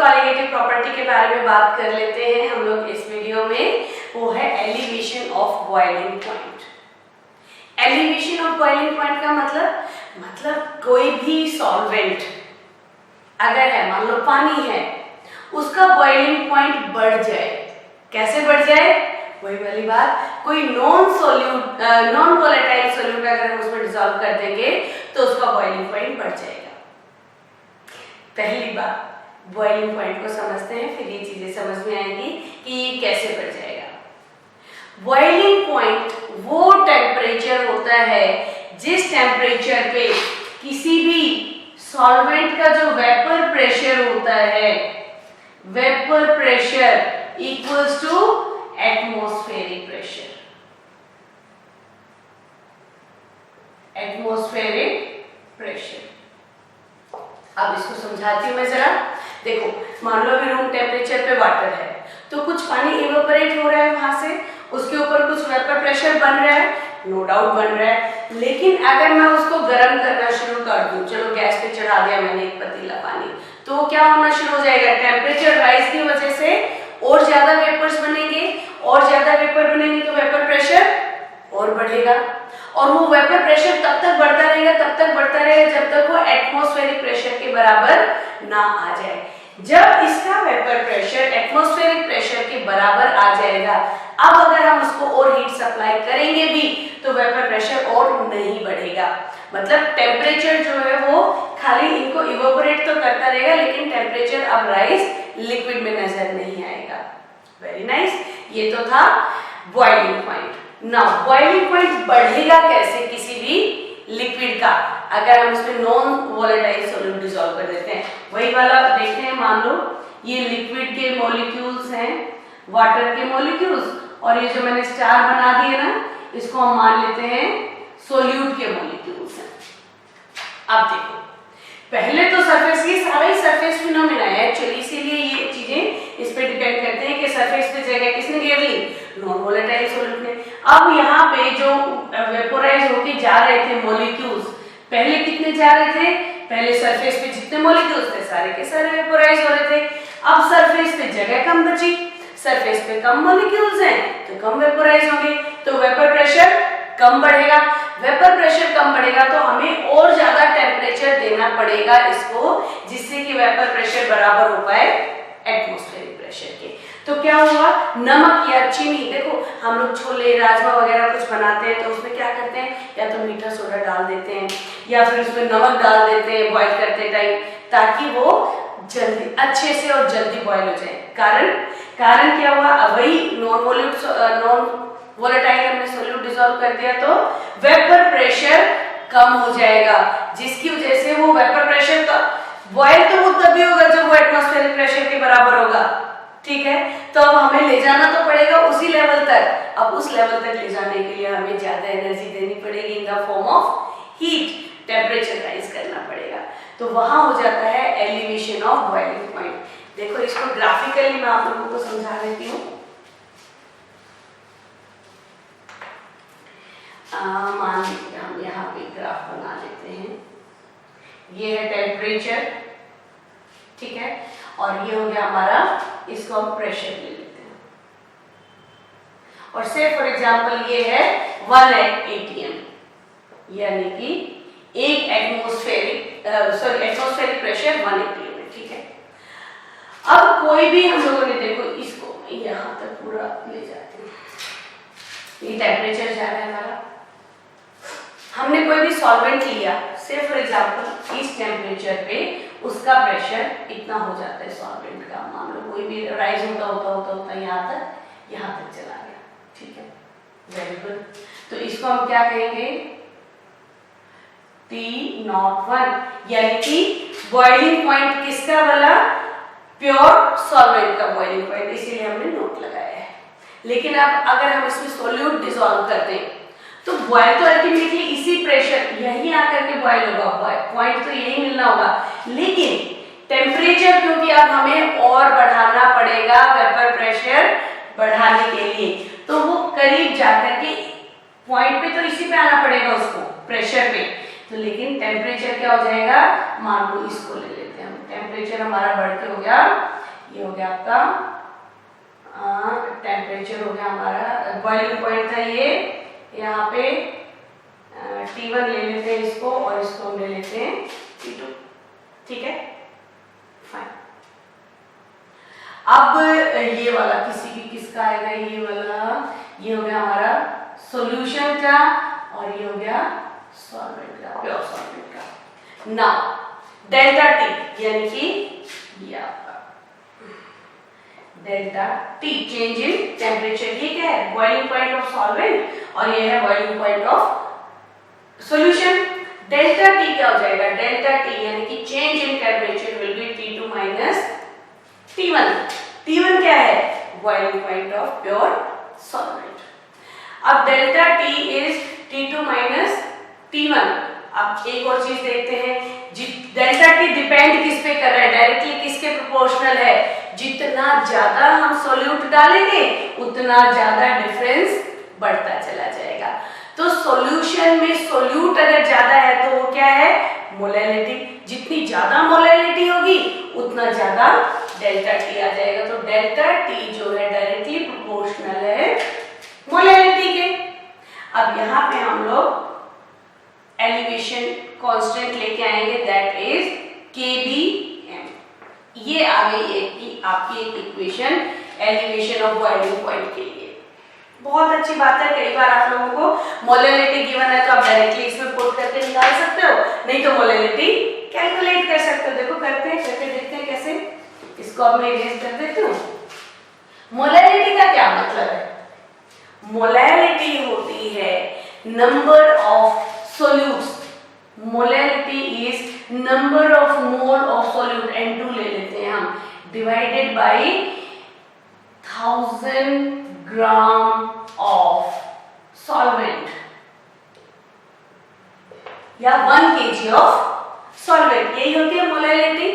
Colligative property के बारे में बात कर लेते हैं हम लोग इस वीडियो में। वो है elevation of boiling point. Elevation of boiling point का मतलब कोई भी सॉल्वेंट अगर है, मान लो पानी है, उसका बॉइलिंग पॉइंट बढ़ जाए। कैसे बढ़ जाए? वही वाली बात, कोई नॉन वोलेटाइल सोल्यूट अगर हम उसमें डिसॉल्व कर देंगे तो उसका बॉइलिंग पॉइंट बढ़ जाएगा। पहली बात, बॉइलिंग पॉइंट को समझते हैं, फिर ये चीजें समझ में आएंगी कि ये कैसे बढ़ जाएगा। बॉइलिंग पॉइंट वो टेम्परेचर होता है जिस टेम्परेचर पे किसी भी सॉल्वेंट का जो वेपर प्रेशर होता है, vapour pressure equals to atmospheric pressure. Atmospheric pressure. अब इसको समझाती हूं मैं जरा। देखो, मान लो अभी रूम टेम्परेचर पे वाटर है, तो कुछ पानी इवेपोरेट हो रहा है वहां से, उसके ऊपर कुछ वेपर प्रेशर बन रहा है, नो डाउट बन रहा है। लेकिन अगर मैं उसको गर्म करना शुरू कर दूं, चलो गैस पे चढ़ा दिया मैंने एक पतीला पानी, तो क्या होना शुरू हो जाएगा? टेम्परेचर राइज की वजह से और ज्यादा वेपर्स बनेंगे, और ज्यादा वेपर बनेंगे तो वेपर प्रेशर और बढ़ेगा, और वो वेपर प्रेशर तब तक बढ़ता रहेगा जब तक वो एटमॉस्फेरिक प्रेशर के बराबर ना आ जाए। जब इसका वेपर प्रेशर एटमॉस्फेरिक प्रेशर के बराबर आ जाएगा, अब अगर हम उसको और हीट सप्लाई करेंगे भी तो वेपर प्रेशर और नहीं बढ़ेगा। मतलब टेम्परेचर जो है वो खाली इनको इवेपोरेट तो करता रहेगा, लेकिन टेम्परेचर अब राइज लिक्विड में नजर नहीं आएगा। Very nice. ये तो था boiling point. Now boiling point बढ़ेगा कैसे किसी भी लिक्विड का? अगर हम उसमें नॉन वोलेटाइल सॉल्यूट डिसॉल्व कर देते हैं। वही वाला देखते हैं, मान लो ये लिक्विड के मॉलिक्यूल्स हैं, वाटर के मॉलिक्यूल्स, और ये जो मैंने स्टार बना दिए ना, इसको हम मान लेते हैं सोल्यूट के मॉलिक्यूल्स हैं। अब देखो, पहले तो सरफेस, ये सारा ही सरफेस फिनोमेना है एक्चुअली, इसीलिए ये चीजें इस पे डिपेंड करते हैं कि सरफेस पे जगह किसने घेर ली? नॉन वोलेटाइल सॉल्यूट ने। अब यहाँ पे जो वेपोराइज होके जा रहे थे मॉलिक्यूल्स, पहले कितने जा रहे थे? पहले सरफेस पे जितने मॉलिक्यूल्स थे सारे के सारे वेपोराइज हो रहे थे। अब सरफेस पे जगह कम बची, सरफेस पे कम मॉलिक्यूल्स हैं तो कम वेपोराइज होंगे, तो वेपर प्रेशर कम बढ़ेगा। वेपर प्रेशर कम बढ़ेगा तो हमें और ज्यादा टेम्परेचर देना पड़ेगा इसको, जिससे कि वेपर प्रेशर बराबर हो पाए एटमॉस्फेरिक प्रेशर के। तो क्या हुआ? नमक या चीनी, देखो हम लोग छोले राजमा वगैरह कुछ बनाते हैं तो उसमें क्या करते हैं, या तो मीठा सोडा डाल देते हैं या फिर उसमें नमक डाल देते हैं बॉईल करते टाइम, ताकि वो जल्दी अच्छे से और जल्दी बॉईल हो जाए। कारण क्या हुआ? अब वही नॉन वोलेटाइल हमने सोल्यूट डिसॉल्व कर दिया तो वेपर प्रेशर कम हो जाएगा, जिसकी वजह से वो वेपर प्रेशर का बॉयल तो वो तभी होगा जब वो एटमॉस्फेरिक प्रेशर के बराबर होगा। ठीक है, तो अब हमें ले जाना तो पड़ेगा उसी लेवल तक। अब उस लेवल तक ले जाने के लिए हमें ज्यादा एनर्जी देनी पड़ेगी in the form of heat, temperature rise करना पड़ेगा। तो वहां हो जाता है एलिवेशन ऑफ बॉइलिंग पॉइंट। देखो इसको ग्राफिकली मैं आप लोगों को समझा देती हूँ। मान लीजिए हम यहाँ पे ग्राफ बना लेते हैं। ये है टेम्परेचर, ठीक है, और ये हो गया हमारा, इसको हम प्रेशर ले लेते हैं। और से फॉर एग्जांपल ये है 1 atm, यानी कि एक एटमॉस्फेरिक प्रेशर 1 atm है। ठीक है, अब कोई भी हम लोगों ने, देखो इसको यहाँ तक पूरा ले जाते हैं, ये टेम्परेचर जा रहा है हमारा। हमने कोई भी सॉल्वेंट लिया, से फॉर एग्जांपल इस टेम्परेचर पे उसका प्रेशर इतना हो जाता है सॉल्वेंट का, मान लो कोई भी राइज होता यहाँ तक चला गया। ठीक है, वेरी गुड। तो इसको हम क्या कहेंगे? T01, यानी कि बॉइलिंग पॉइंट किसका वाला? प्योर सॉल्वेंट का बॉइलिंग पॉइंट, इसीलिए हमने नोट लगाया है। लेकिन अब अगर हम इसमें सोल्यूट डिसॉल्व कर दें तो बॉयल तो अल्टीमेटली इसी प्रेशर, यही आकर के बॉयल होगा, पॉइंट तो यही मिलना होगा, लेकिन टेम्परेचर क्योंकि अब हमें और बढ़ाना पड़ेगा वेपर प्रेशर बढ़ाने के लिए, तो वो करीब जाकर के पॉइंट पे तो इसी पे आना पड़ेगा उसको, प्रेशर पे। तो लेकिन टेम्परेचर क्या हो जाएगा? मान लो इसको ले लेते हैं हम, टेम्परेचर हमारा बढ़ के हो गया, ये हो गया आपका टेम्परेचर हो गया हमारा, बॉइलिंग पॉइंट था ये, यहाँ पे T1 ले लेते हैं इसको और इसको हम ले लेते हैं T2, ठीक है, फाइन। अब ये वाला किसी भी किसका आएगा, ये वाला, ये हो गया हमारा सॉल्यूशन का और ये हो गया सॉल्वेंट का, प्योर सॉल्वेंट का। नाउ डेल्टा टी यानी कि ये आपका delta T change in temperature, ये क्या है, बॉइलिंग पॉइंट ऑफ सॉल्वेंट और ये है boiling point of solution. Delta T क्या हो जाएगा, डेल्टा टी यानी कि change in temperature will be T2 minus T1। T1 क्या है, boiling point of pure solvent. अब delta T is T2 minus T1। अब एक और चीज देखते हैं, डेल्टा टी डिपेंड किस पे कर रहा है, डायरेक्टली किसके प्रोपोर्शनल है, जितना ज्यादा हम सॉल्यूट डालेंगे उतना ज्यादा डिफरेंस बढ़ता चला जाएगा। तो सॉल्यूशन में सॉल्यूट अगर ज्यादा है तो वो क्या है, मोलैलिटी, जितनी ज्यादा मोलैलिटी होगी उतना ज्यादा डेल्टा टी आ जाएगा। तो डेल्टा टी जो है डायरेक्टली प्रोपोर्शनल है मोलैलिटी के। अब यहाँ पे हम लोग एलिवेशन कांस्टेंट लेके आएंगे, दैट इज kbm। ये आ गई एक आपकी एक equation elevation of boiling point के लिए। बहुत अच्छी बात है, कई बार आप लोगों को मोलैलिटी गिवन है तो आप डायरेक्टली इसमें पुट करके निकाल सकते हो, नहीं तो मोलैलिटी कैलकुलेट कर सकते हो। देखो करते हैं, करके देखते हैं कैसे। इसको अब मैं इरेज कर देती हूँ। मोलैलिटी का क्या मतलब है, मोलैलिटी होती है number of solutes, molality is number of mole of solute, N2 ले लेते हैं हम, divided by 1000 gram of solvent या 1 kg of solvent, यही होती है मोलैलिटी।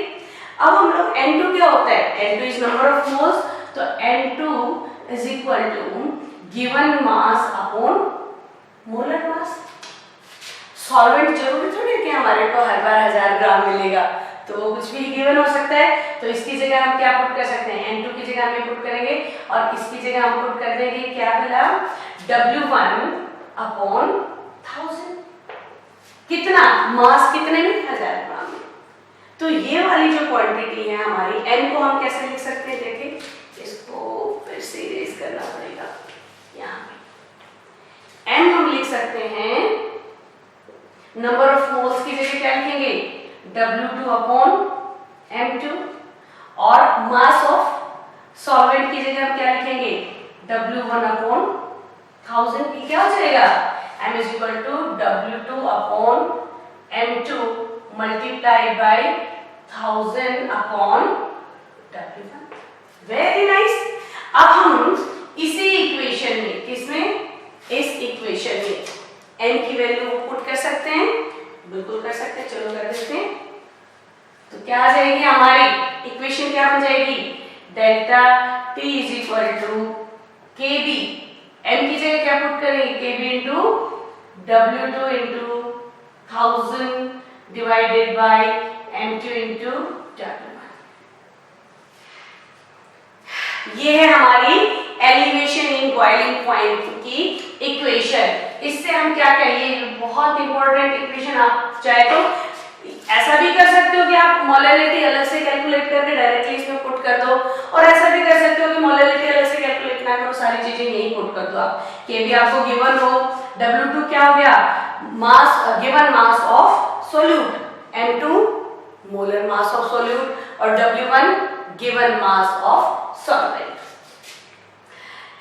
अब हम लोग N2 क्या होता है, N2 is number of moles, तो N2 is equal to given mass upon molar mass। Solvent जरूरी थोड़ी है कि हमारे को हर बार 1000 ग्राम मिलेगा, तो वो कुछ भी गिवन हो सकता है। तो इसकी जगह हम क्या पुट कर सकते हैं, N2 की जगह हम पुट करेंगे और इसकी जगह हम पुट कर देंगे क्या मिला, W1 अपॉन 1000। कितना मास, कितने में, 1000 ग्राम में। तो ये वाली जो क्वांटिटी है हमारी, N को हम कैसे लिख सकते हैं, देखिए इसको फिर से इरेज करना पड़ेगा। यहाँ पे M हम लिख सकते हैं, नंबर ऑफ मोल्स की जगह क्या लिखेंगे, W2 अपॉन M2, और मास ऑफ सॉल्वेंट की जगह हम क्या लिखेंगे, W1 अपॉन 1000 की क्या हो जाएगा, M is equal to W2 upon M2 multiply by 1000 upon W1। Very nice. अब हम इसी इक्वेशन में, किसमें, इस इक्वेशन में n की वैल्यू पुट कर सकते हैं, बिल्कुल कर सकते हैं, चलो कर देते हैं। तो क्या आ जाएगी हमारी इक्वेशन, क्या बन जाएगी, डेल्टा t इज इक्वल टू kb, m की जगह क्या पुट करेंगे, kb into W2 into 1000 divided by M2 into W1। ये है हमारी एलिवेशन इन बॉइलिंग पॉइंट की इक्वेशन। इससे हम क्या कहेंगे, बहुत इंपॉर्टेंट इक्वेशन। आप चाहे तो ऐसा भी कर सकते हो कि आप मोलैलिटी अलग से कैलकुलेट करके डायरेक्टली इसमें पुट कर दो, और ऐसा भी कर सकते हो कि मोलैलिटी अलग से कैलकुलेट ना करो, सारी चीजें यही पुट कर दो आप। केबी आपको गिवन हो, W2 क्या हो गया, mass, given mass of solute, M2 molar mass of solute, और W1 given mass of solvent.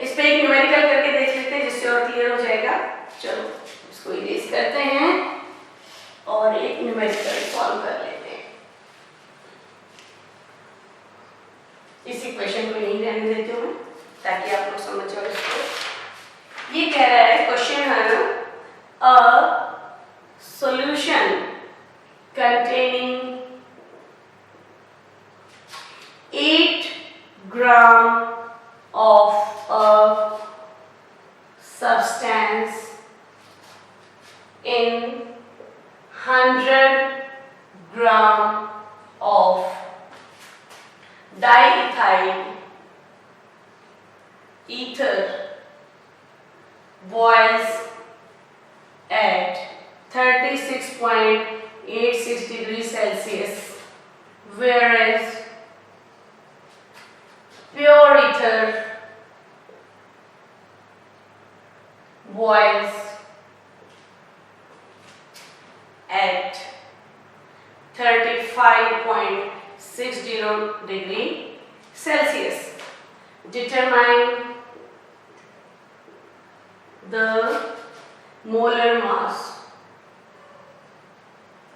इस पे एक न्यूमेरिकल करके देख लेते हैं जिससे और क्लियर हो जाएगा। चलो इसको इरेज करते हैं और एक न्यूमेरिकल सॉल्व कर लेते हैं। इस इक्वेशन को यहीं रहने देती हूँ मैं, ताकि आप लोग समझ जाओ इसको। ये कह रहा है क्वेश्चन है ना, a solution containing 8 gram of a substance in 100 gram of diethyl ether boils at 36.86 degrees Celsius, whereas pure ether boils at 35.60 degree Celsius. Determine the molar mass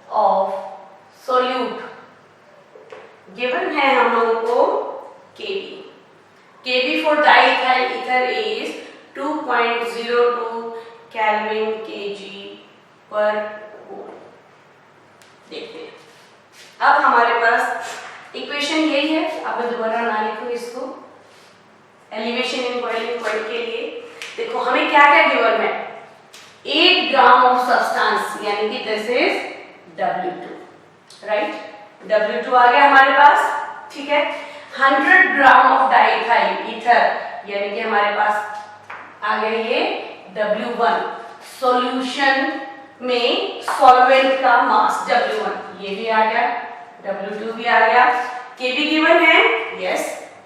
of solute given है हम लोगों को Kb. Kb for diethyl ether is 2.02 Kelvin kg per mole. देखते हैं अब हमारे पास equation यही है, अब मैं दोबारा ना लिखूं इसको, एलिवेशन इन बॉइलिंग पॉइंट के लिए। देखो हमें क्या क्या गिवन है, 8 ग्राम ऑफ सब्सटेंस, यानी कि this is W2, right. W2 आ गया हमारे पास, ठीक है। 100 ग्राम ऑफ डाइइथाइल ईथर, यानी कि हमारे पास आ गया ये W1। सॉल्यूशन में सॉल्वेंट का मास W1, ये भी आ गया, W2 भी आ गया। Kb गिवन है, yes,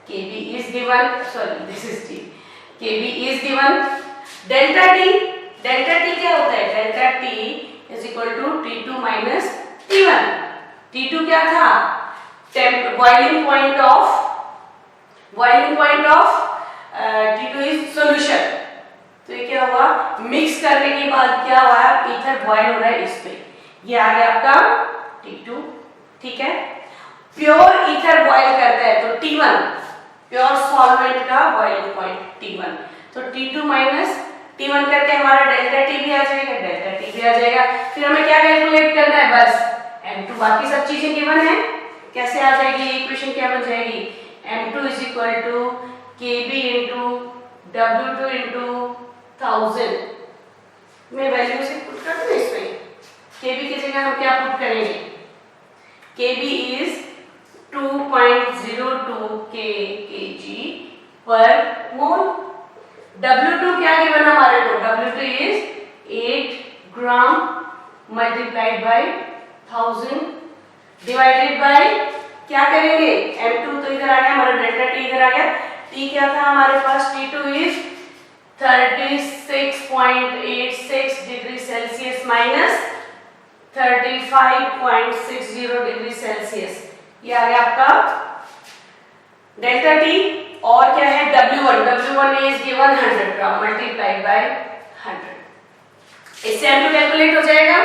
Kb is given, sorry this is T, Kb is given। Delta T क्या होता है, delta T is equal to T2 minus T1। T2 क्या था, boiling point of T2 is solution। तो ये क्या हुआ, मिक्स करने के बाद क्या हुआ, ईथर बॉयल हो रहा है इस पे, ये आ गया आपका T2, ठीक है। प्योर ईथर बॉयल करता है तो T1, प्योर सॉल्वेंट का बॉइलिंग पॉइंट T1, तो T2 माइनस T1 करके हमारा डेल्टा T भी आ जाएगा, डेल्टा T भी आ जाएगा। फिर हमें क्या कैलकुलेट करना है, बस M2, बाकी सब चीजें गिवन है। कैसे आ जाएगी इक्वेशन, क्या बन जाएगी, M2 is equal to Kb into W2 into 1000 में वैल्यू से पुट कर दो इसमें। Kb की जगह हम क्या पुट करेंगे, Kb is 2.02 kg per mole। W2 क्या गिवन हमारे को, W2 is 8 gram multiplied by 1000 divided by क्या करेंगे, M2 तो इधर आ गया हमारा, डेल्टा T इधर आ गया, T क्या था हमारे पास, T2 is 36.86 degree Celsius minus 35.60 degree Celsius, ये आ गया आपका डेल्टा T। और क्या है W1 is given 100 gram multiplied by 100। इससे M2 कैलकुलेट हो जाएगा,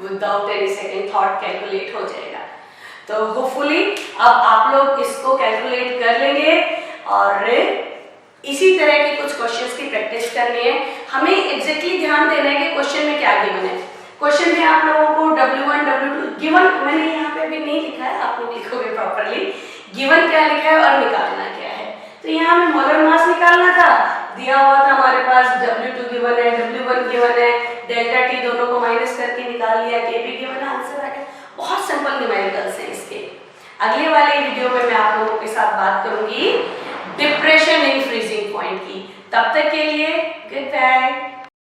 without any second thought calculate हो जाएगा। तो होपफुली अब आप लोग इसको कैलकुलेट कर लेंगे और इसी तरह के कुछ क्वेश्चंस की प्रैक्टिस करनी है। हमें एग्जैक्टली ध्यान देना है कि क्वेश्चन में क्या गिवन है। क्वेश्चन में आप लोगों को W1 W2 गिवन मैंने यहाँ पे भी नहीं लिखा है, आप लोग लिखोगे प्रॉपर्ली गिवन क्या लिखा है और निकालना क्या है। तो यहाँ हमें मोलर मास निकालना था, दिया हुआ था हमारे पास W2 गिवन है, W1 गिवन है, डेल्टा T दोनों को माइनस करके निकाल लिया, Kb गिवन है, आंसर आ गया। बहुत सिंपल न्यूमेरिकल्स हैं इसके। अगले वाले वीडियो में मैं आप लोगों के साथ बात करूंगी डिप्रेशन इन फ्रीजिंग पॉइंट की। तब तक के लिए गुड बाय।